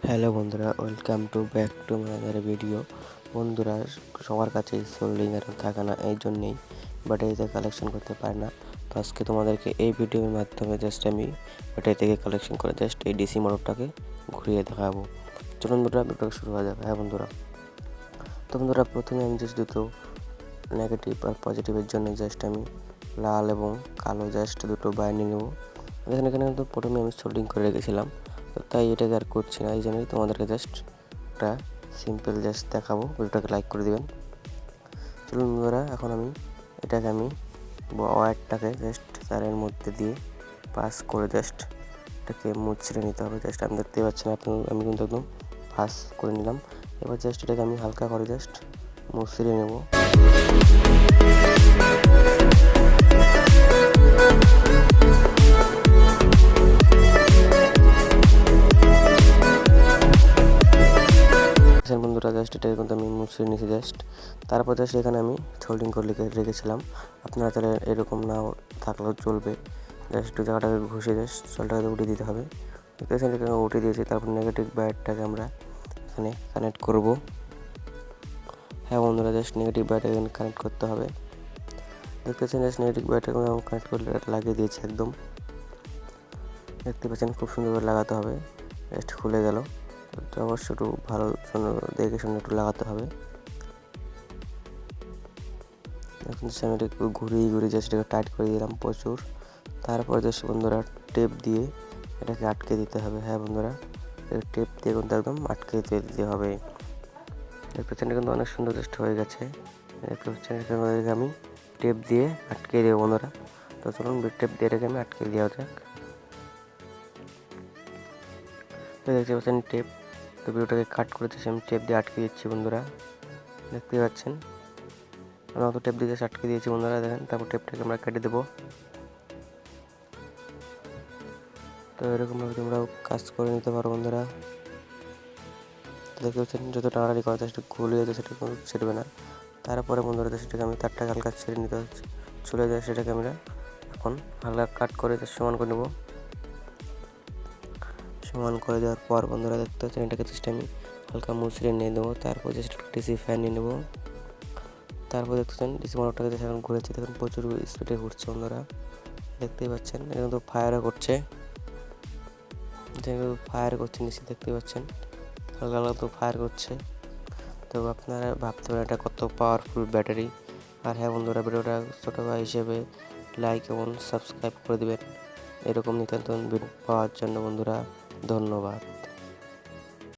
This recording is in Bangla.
হ্যালো বন্ধুরা, welcome to back to my video. বন্ধুরা, সবার কাছে সোল্ডিং আয়রন থাকে না, এই জন্যেই ব্যাটারিতে কালেকশন করতে পারে না। তো আজকে তোমাদেরকে এই ভিডিওর মাধ্যমে জাস্ট আমি ব্যাটারি থেকে কালেকশন করে জাস্ট এই ডিসি মোটরটাকে ঘুরিয়ে দেখাবো। চলুন বন্ধুরা, ভিডিওটা শুরু হয়ে যাবে। হ্যাঁ বন্ধুরা, তো বন্ধুরা প্রথমে আমি জাস্ট দুটো নেগেটিভ আর পজিটিভের জন্য জাস্ট আমি লাল এবং কালো জাস্ট দুটো বাইন্ডিং নেবো। এখানে কিন্তু প্রথমে আমি সোল্ডিং করে রেখেছিলাম, তো তাই এটাকে আর করছি না। এই জন্যই তোমাদেরকে জাস্ট একটা সিম্পল জাস্ট দেখাবো। ভিডিওটাকে লাইক করে দেবেন। চলুন বন্ধুরা, এখন এটাকে ওয়্যারটাকে জাস্ট তারের মধ্যে দিয়ে পাস করে জাস্ট এটাকে মুছড়ে নিতে হবে। জাস্ট আমি দেখতে পাচ্ছেন আমি কিন্তু একদম পাস করে নিলাম। এবার জাস্ট এটাকে আমি হালকা করে জাস্ট মুছড়ে নেব। বন্ধুরা, জাস্ট এটাকে কিন্তু আমি মুছিয়ে নিয়েছি জাস্ট। তারপর জাস্ট এখানে আমি সোল্ডিং করে রেখেছিলাম। আপনারা তাহলে এরকম নাও থাকলেও চলবে। জাস্ট একটু জায়গাটাকে ঘষে জাস্ট জলটাকে উঠিয়ে দিতে হবে। দেখতেছেন এটাকে উঠিয়ে দিয়েছি। তারপর নেগেটিভ ব্যাটটাকে আমরা এখানে কানেক্ট করব। হ্যাঁ বন্ধুরা, জাস্ট নেগেটিভ ব্যাটটাকে কানেক্ট করতে হবে। দেখতেছেন জাস্ট নেগেটিভ ব্যাটটাকে আমি কানেক্ট করে লাগিয়ে দিয়েছি একদম। দেখতে পাচ্ছেন খুব সুন্দর করে লাগাতে হবে। জাস্ট খুলে গেল, তো অবশ্য একটু ভালো দেখে শুনে একটু লাগাতে হবে। এখন আমি এটা একটু ঘুরিয়ে জাস্ট এটাকে টাইট করে দিলাম প্রচুর। তারপর জাস্ট বন্ধুরা টেপ দিয়ে এটাকে আটকে দিতে হবে। হ্যাঁ বন্ধুরা, টেপ দিয়ে কিন্তু একদম আটকে দিতে হবে। দেখতে পাচ্ছেন কিন্তু অনেক সুন্দর জাস্ট হয়ে গেছে। দেখতে পাচ্ছেন এখানে আমি টেপ দিয়ে আটকে দেবো বন্ধুরা। তো চলুন টেপ দিয়ে এটাকে আমি আটকে দেওয়া যাক। তো দেখতে পাচ্ছেন টেপ, তো ভিডিওটাকে কাট করে আমি টেপ দিয়ে আটকে দিচ্ছি বন্ধুরা। দেখতে পাচ্ছেন আমি অত টেপ দিয়ে আটকে দিয়েছি বন্ধুরা, দেখেন। তারপর টেপটাকে আমরা কেটে দেবো। তো এরকমভাবে তোমরাও কাজ করে নিতে পারো বন্ধুরা। দেখতে পাচ্ছেন যত টানাটানি করা যায় সেটা খুলে যেতে, সেটা কোনো ছেড়বে না। তারপরে বন্ধুরা সেটাকে আমি তারটাকে হালকা ছেড়ে নিতে চলে যায়। সেটাকে আমরা এখন হালকা কাট করে সমান করে নেবো। সমান করে দেওয়ার পর বন্ধুরা দেখতে পাচ্ছেন এটাকে জাস্ট আমি হালকা মুছড়ে নিয়ে দেবো। তারপর জাস্ট ডিসি ফ্যান নিয়ে নেবো। তারপর দেখতেছেন ডিসি মোটরটাকে জাস্ট এখন ঘুরেছে, দেখুন প্রচুর স্পিডে ঘুরছে বন্ধুরা। দেখতেই পাচ্ছেন এটা কিন্তু ফায়ারও করছে, নিচে দেখতে পাচ্ছেন হালকা হালকা তো ফায়ার করছে। তো আপনারা ভাবতে পারেন এটা কত পাওয়ারফুল ব্যাটারি। আর হ্যাঁ বন্ধুরা, ভিডিওটা ছোটো ভাই হিসেবে লাইক এবং সাবস্ক্রাইব করে দেবেন এরকম নিত্য নতুন ভিডিও পাওয়ার জন্য বন্ধুরা। ধন্যবাদ।